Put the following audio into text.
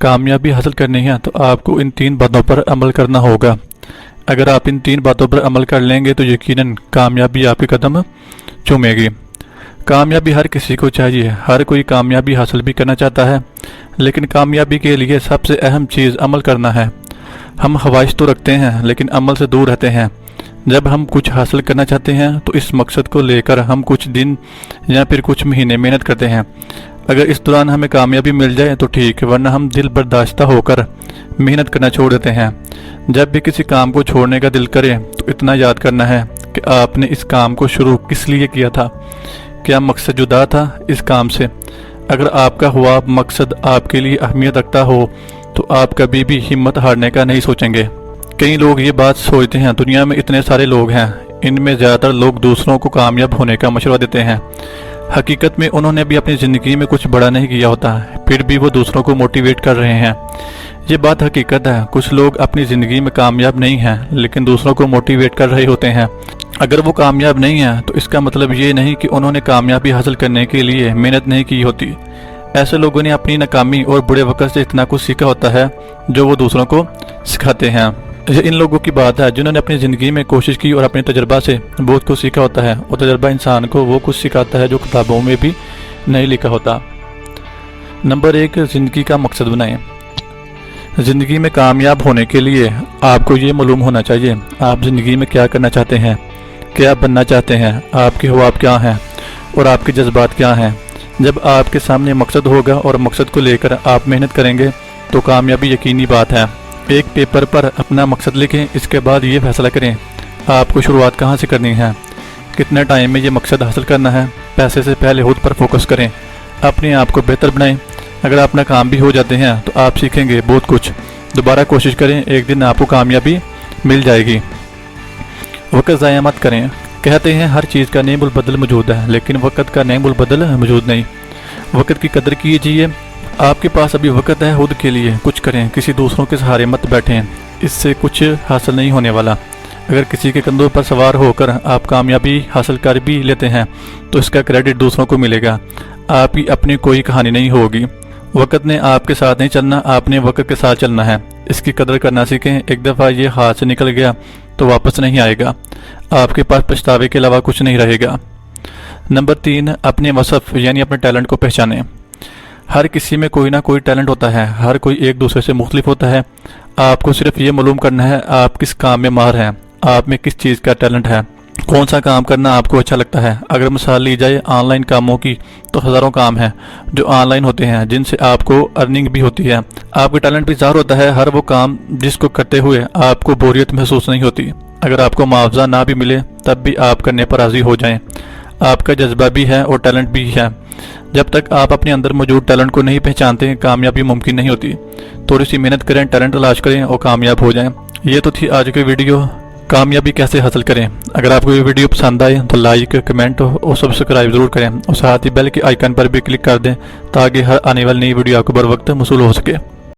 کامیابی حاصل کرنی ہے تو آپ کو ان 3 باتوں پر عمل کرنا ہوگا۔ اگر آپ ان 3 باتوں پر عمل کر لیں گے تو یقیناً کامیابی آپ کے قدم چومے گی۔ کامیابی ہر کسی کو چاہیے، ہر کوئی کامیابی حاصل بھی کرنا چاہتا ہے، لیکن کامیابی کے لیے سب سے اہم چیز عمل کرنا ہے۔ ہم خواہش تو رکھتے ہیں لیکن عمل سے دور رہتے ہیں۔ جب ہم کچھ حاصل کرنا چاہتے ہیں تو اس مقصد کو لے کر ہم کچھ دن یا پھر کچھ مہینے محنت کرتے ہیں۔ اگر اس دوران ہمیں کامیابی مل جائے تو ٹھیک، ورنہ ہم دل برداشتہ ہو کر محنت کرنا چھوڑ دیتے ہیں۔ جب بھی کسی کام کو چھوڑنے کا دل کرے تو اتنا یاد کرنا ہے کہ آپ نے اس کام کو شروع کس لیے کیا تھا، کیا مقصد جدا تھا اس کام سے۔ اگر آپ کا ہوا مقصد آپ کے لیے اہمیت رکھتا ہو تو آپ کبھی بھی ہمت ہارنے کا نہیں سوچیں گے۔ کئی لوگ یہ بات سوچتے ہیں دنیا میں اتنے سارے لوگ ہیں، ان میں زیادہ تر لوگ دوسروں کو کامیاب ہونے کا مشورہ دیتے ہیں۔ حقیقت میں انہوں نے بھی اپنی زندگی میں کچھ بڑا نہیں کیا ہوتا، پھر بھی وہ دوسروں کو موٹیویٹ کر رہے ہیں۔ یہ بات حقیقت ہے، کچھ لوگ اپنی زندگی میں کامیاب نہیں ہیں لیکن دوسروں کو موٹیویٹ کر رہے ہوتے ہیں۔ اگر وہ کامیاب نہیں ہیں تو اس کا مطلب یہ نہیں کہ انہوں نے کامیابی حاصل کرنے کے لیے محنت نہیں کی ہوتی۔ ایسے لوگوں نے اپنی ناکامی اور برے وقت سے اتنا کچھ سیکھا ہوتا ہے جو وہ دوسروں کو سکھاتے ہیں۔ یہ ان لوگوں کی بات ہے جنہوں نے اپنی زندگی میں کوشش کی اور اپنے تجربہ سے بہت کچھ سیکھا ہوتا ہے، اور تجربہ انسان کو وہ کچھ سکھاتا ہے جو کتابوں میں بھی نہیں لکھا ہوتا۔ نمبر 1، زندگی کا مقصد بنائیں۔ زندگی میں کامیاب ہونے کے لیے آپ کو یہ معلوم ہونا چاہیے آپ زندگی میں کیا کرنا چاہتے ہیں، کیا بننا چاہتے ہیں، آپ کے خواب کیا ہیں اور آپ کے جذبات کیا ہیں۔ جب آپ کے سامنے مقصد ہوگا اور مقصد کو لے کر آپ محنت کریں گے تو کامیابی یقینی بات ہے۔ ایک پیپر پر اپنا مقصد لکھیں، اس کے بعد یہ فیصلہ کریں آپ کو شروعات کہاں سے کرنی ہے، کتنے ٹائم میں یہ مقصد حاصل کرنا ہے۔ پیسے سے پہلے خود پر فوکس کریں، اپنے آپ کو بہتر بنائیں۔ اگر آپ ناکام بھی ہو جاتے ہیں تو آپ سیکھیں گے بہت کچھ۔ دوبارہ کوشش کریں، ایک دن آپ کو کامیابی مل جائے گی۔ وقت ضائع مت کریں۔ کہتے ہیں ہر چیز کا نیم البدل موجود ہے لیکن وقت کا نیم البدل موجود نہیں۔ وقت کی قدر کیجیے، آپ کے پاس ابھی وقت ہے، خود کے لیے کچھ کریں، کسی دوسروں کے سہارے مت بیٹھیں، اس سے کچھ حاصل نہیں ہونے والا۔ اگر کسی کے کندھوں پر سوار ہو کر آپ کامیابی حاصل کر بھی لیتے ہیں تو اس کا کریڈٹ دوسروں کو ملے گا، آپ کی اپنی کوئی کہانی نہیں ہوگی۔ وقت نے آپ کے ساتھ نہیں چلنا، آپ نے وقت کے ساتھ چلنا ہے۔ اس کی قدر کرنا سیکھیں، ایک دفعہ یہ ہاتھ سے نکل گیا تو واپس نہیں آئے گا، آپ کے پاس پچھتاوے کے علاوہ کچھ نہیں رہے گا۔ نمبر 3، اپنے وصف یعنی اپنے ٹیلنٹ کو پہچانیں۔ ہر کسی میں کوئی نہ کوئی ٹیلنٹ ہوتا ہے، ہر کوئی ایک دوسرے سے مختلف ہوتا ہے۔ آپ کو صرف یہ معلوم کرنا ہے آپ کس کام میں ماہر ہیں، آپ میں کس چیز کا ٹیلنٹ ہے، کون سا کام کرنا آپ کو اچھا لگتا ہے۔ اگر مثال لی جائے آن لائن کاموں کی تو ہزاروں کام ہیں جو آن لائن ہوتے ہیں جن سے آپ کو ارننگ بھی ہوتی ہے۔ آپ کا ٹیلنٹ بھی ظاہر ہوتا ہے ہر وہ کام جس کو کرتے ہوئے آپ کو بوریت محسوس نہیں ہوتی۔ اگر آپ کو معاوضہ نہ بھی ملے تب بھی آپ کرنے پر راضی ہو جائیں۔ آپ کا جذبہ بھی ہے اور ٹیلنٹ بھی ہے۔ جب تک آپ اپنے اندر موجود ٹیلنٹ کو نہیں پہچانتے کامیابی ممکن نہیں ہوتی۔ تھوڑی سی محنت کریں، ٹیلنٹ تلاش کریں اور کامیاب ہو جائیں۔ یہ تو تھی آج کی ویڈیو، کامیابی کیسے حاصل کریں۔ اگر آپ کو یہ ویڈیو پسند آئے تو لائک، کمنٹ اور سبسکرائب ضرور کریں، اور ساتھ ہی بیل کے آئیکن پر بھی کلک کر دیں تاکہ ہر آنے والی نئی ویڈیو آپ کو بر وقت موصول ہو سکے۔